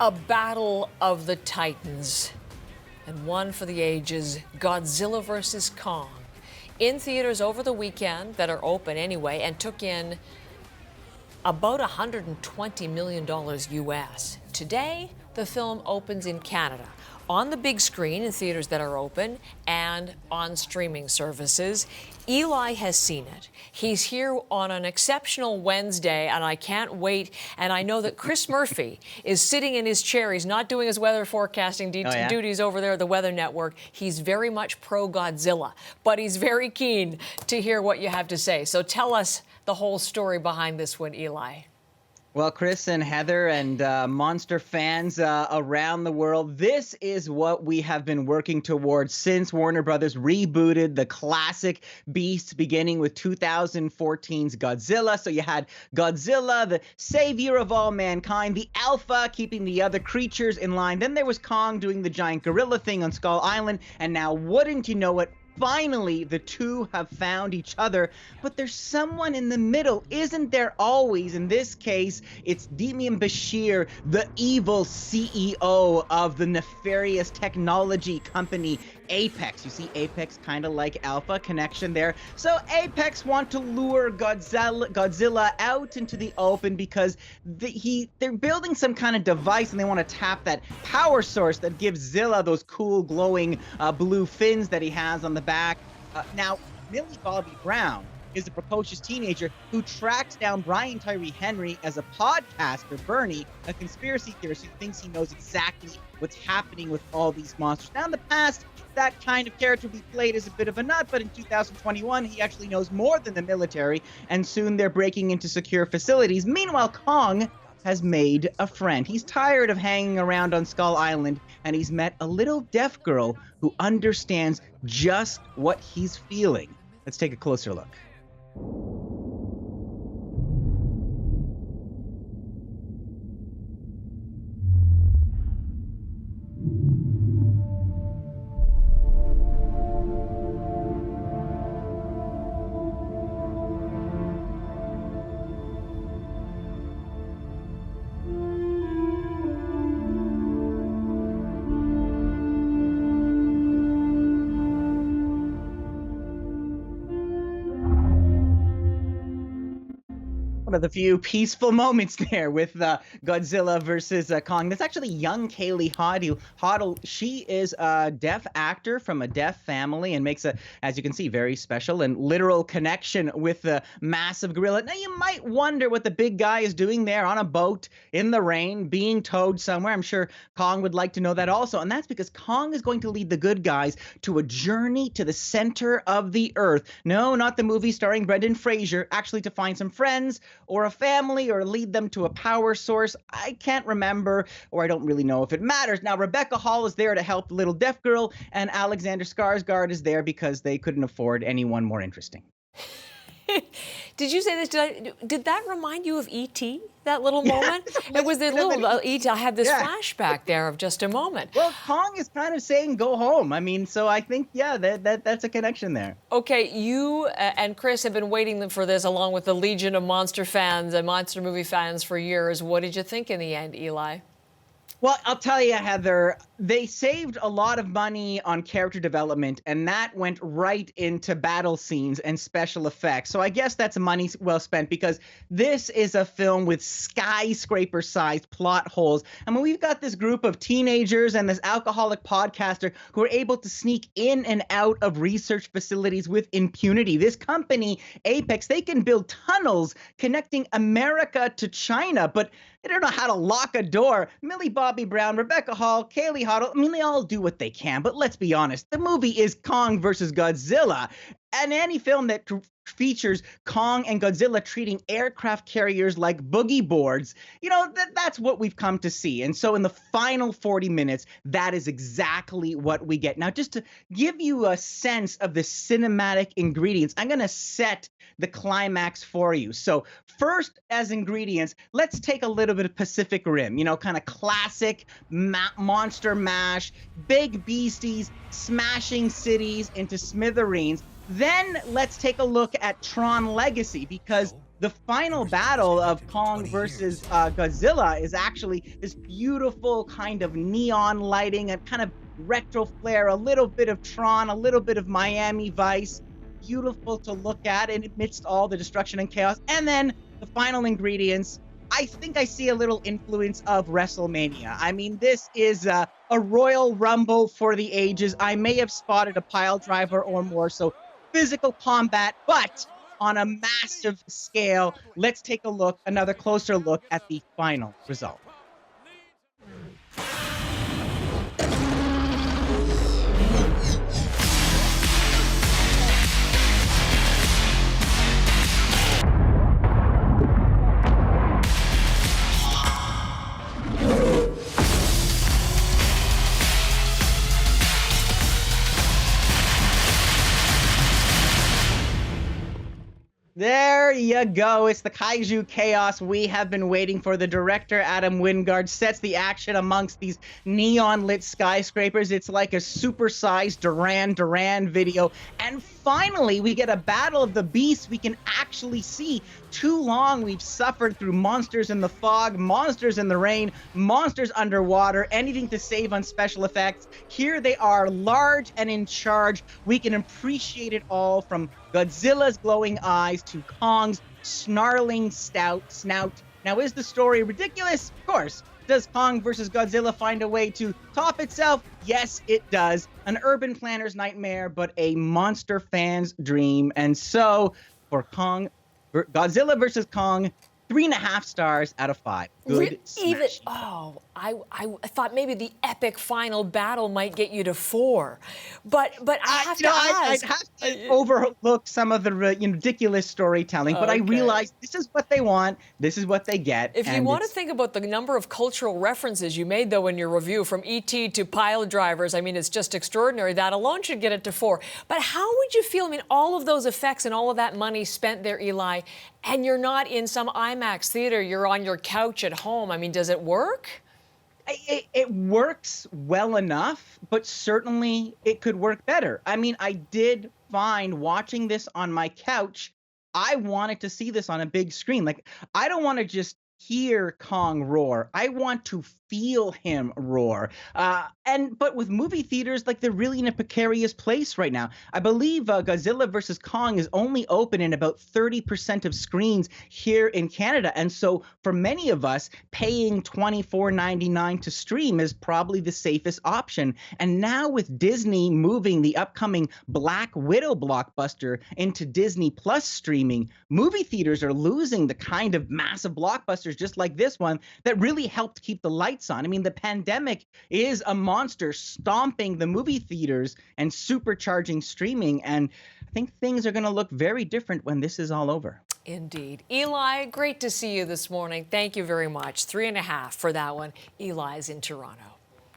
A battle of the titans, and one for the ages, Godzilla vs. Kong. In theaters over the weekend that are open anyway, and took in about $120 million US. Today, the film opens in Canada, on the big screen in theaters that are open and on streaming services. Eli has seen it. He's here on an exceptional Wednesday, and I can't wait. And I know that Chris Murphy is sitting in his chair. He's not doing his weather forecasting duties over there at the Weather Network. He's very much pro-Godzilla, but he's very keen to hear what you have to say. So tell us the whole story behind this one, Eli. Well, Chris and Heather and monster fans around the world, this is what we have been working towards since Warner Brothers rebooted the classic beasts, beginning with 2014's Godzilla. So you had Godzilla, the savior of all mankind, the alpha, keeping the other creatures in line. Then there was Kong doing the giant gorilla thing on Skull Island. And now, wouldn't you know it, finally, the two have found each other, but there's someone in the middle, isn't there always? In this case, it's Demian Bashir, the evil CEO of the nefarious technology company Apex. You see Apex kind of like Alpha, connection there. So Apex want to lure Godzilla out into the open because they're building some kind of device, and they want to tap that power source that gives Zilla those cool glowing blue fins that he has on the back. Now, Millie Bobby Brown is a precocious teenager who tracks down Brian Tyree Henry as a podcaster, Bernie, a conspiracy theorist who thinks he knows exactly what's happening with all these monsters. Now, in the past, that kind of character would be played as a bit of a nut, but in 2021, he actually knows more than the military, and soon they're breaking into secure facilities. Meanwhile, Kong has made a friend. He's tired of hanging around on Skull Island, and he's met a little deaf girl who understands just what he's feeling. Let's take a closer look. One of the few peaceful moments there with Godzilla versus Kong. That's actually young Kaylee Hoddle. She is a deaf actor from a deaf family and makes a, as you can see, very special and literal connection with the massive gorilla. Now, you might wonder what the big guy is doing there on a boat in the rain, being towed somewhere. I'm sure Kong would like to know that also. And that's because Kong is going to lead the good guys to a journey to the center of the earth. No, not the movie starring Brendan Fraser, actually to find some friends or a family, or lead them to a power source. I can't remember, or I don't really know if it matters. Now, Rebecca Hall is there to help the little deaf girl, and Alexander Skarsgård is there because they couldn't afford anyone more interesting. Did you say this? Did that remind you of E.T., that little moment? It was the little E.T. I had this flashback there of just a moment. Well, Kong is kind of saying, go home. I mean, so I think, that's a connection there. Okay, you and Chris have been waiting for this, along with the legion of monster fans and monster movie fans for years. What did you think in the end, Eli? Well, I'll tell you, Heather, they saved a lot of money on character development, and that went right into battle scenes and special effects. So I guess that's money well spent, because this is a film with skyscraper-sized plot holes. I mean, we've got this group of teenagers and this alcoholic podcaster who are able to sneak in and out of research facilities with impunity. This company, Apex, they can build tunnels connecting America to China, but they don't know how to lock a door. Millie Bobby Brown, Rebecca Hall, Kaylee Hoddle, I mean, they all do what they can, but let's be honest, the movie is Kong versus Godzilla. And any film that features Kong and Godzilla treating aircraft carriers like boogie boards, that's what we've come to see. And so in the final 40 minutes, that is exactly what we get. Now, just to give you a sense of the cinematic ingredients, I'm going to set the climax for you. So first, as ingredients, let's take a little bit of Pacific Rim, kind of classic monster mash, big beasties smashing cities into smithereens. Then let's take a look at Tron Legacy, because The final battle of Kong versus Godzilla is actually this beautiful kind of neon lighting and kind of retro flair, a little bit of Tron, a little bit of Miami Vice. Beautiful to look at and amidst all the destruction and chaos. And then the final ingredients, I think I see a little influence of WrestleMania. I mean, this is a Royal Rumble for the ages. I may have spotted a pile driver or more, so physical combat, but on a massive scale. Let's take another closer look at the final result. There you go. It's the kaiju chaos we have been waiting for. The director, Adam Wingard, sets the action amongst these neon-lit skyscrapers. It's like a supersized Duran video. And finally, we get a battle of the beasts we can actually see. Too long we've suffered through monsters in the fog, monsters in the rain, monsters underwater, anything to save on special effects. Here they are, large and in charge. We can appreciate it all, from Godzilla's glowing eyes to Kong's snarling snout. Now, is the story ridiculous? Of course. Does Kong versus Godzilla find a way to top itself? Yes, it does. An urban planner's nightmare, but a monster fan's dream. And so, for Godzilla versus Kong, 3.5 stars out of 5. Good Even, smashing. I thought maybe the epic final battle might get you to 4, but I have to ask. I'd have to overlook some of the ridiculous storytelling, but I realized this is what they want, this is what they get. If you want to think about the number of cultural references you made, though, in your review, from E.T. to pile drivers, I mean, it's just extraordinary. That alone should get it to 4. But how would you feel? I mean, all of those effects and all of that money spent there, Eli, and you're not in some IMAX theater, you're on your couch at home. I mean, does it work? It works well enough, but certainly it could work better. I mean, I did find watching this on my couch, I wanted to see this on a big screen. Like, I don't want to just hear Kong roar. I want to feel him roar. But with movie theaters, like, they're really in a precarious place right now. I believe Godzilla versus Kong is only open in about 30% of screens here in Canada. And so for many of us, paying $24.99 to stream is probably the safest option. And now with Disney moving the upcoming Black Widow blockbuster into Disney Plus streaming, movie theaters are losing the kind of massive blockbusters just like this one that really helped keep the lights on. I mean, the pandemic is a monster stomping the movie theaters and supercharging streaming, and I think things are going to look very different when this is all over. Indeed. Eli, great to see you this morning. Thank you very much. 3.5 for that one. Eli's in Toronto.